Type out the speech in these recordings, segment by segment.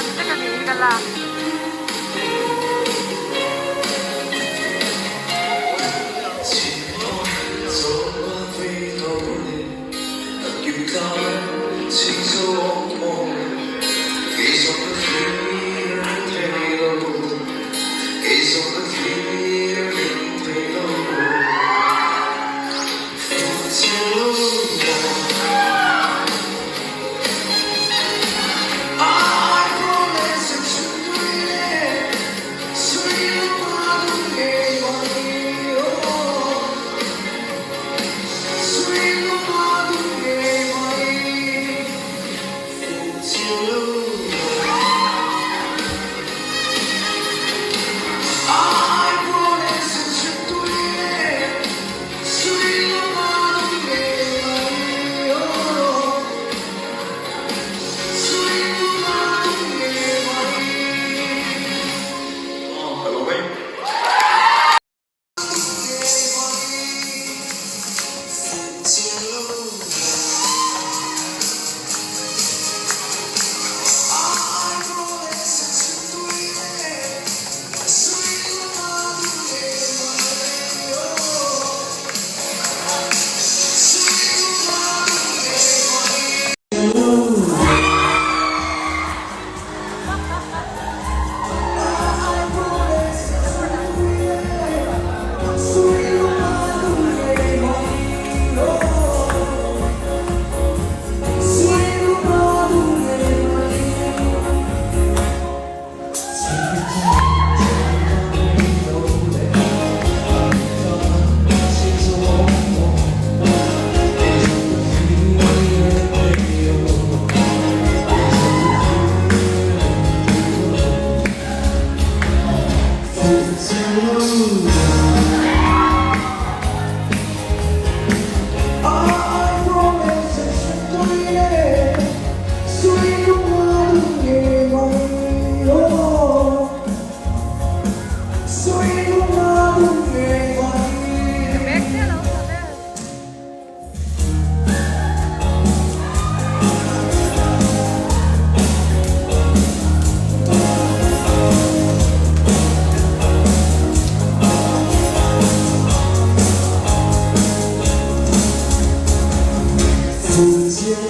Dito kami kala.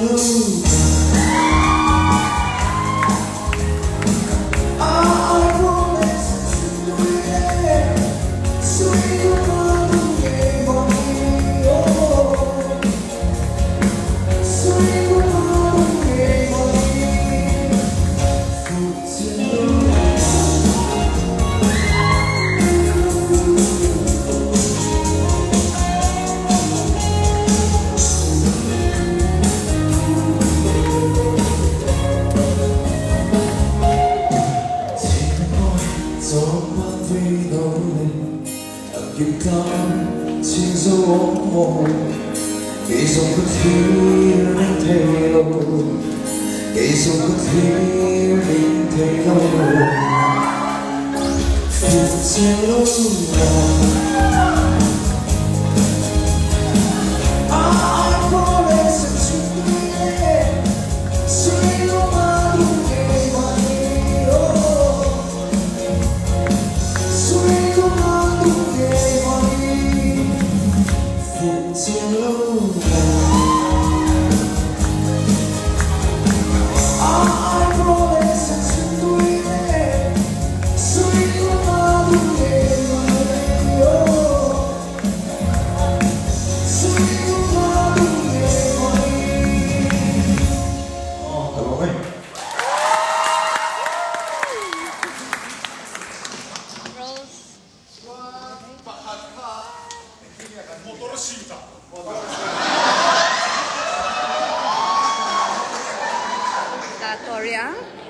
lose. I won't listen to it. Sweet love gave on me. Oh, sweet love gave on me. Fruits in the You're gone, seems so warm. Gaze on the feeling tale. Gaze on the feeling tale. Fruits in love. I promise to be sweet woman who gave me. Oh, sweet woman who gave me. Fruits in love. I promise to be sweet woman who gave me. Oh, sweet woman who gave me. 잘 먹네. Victoria.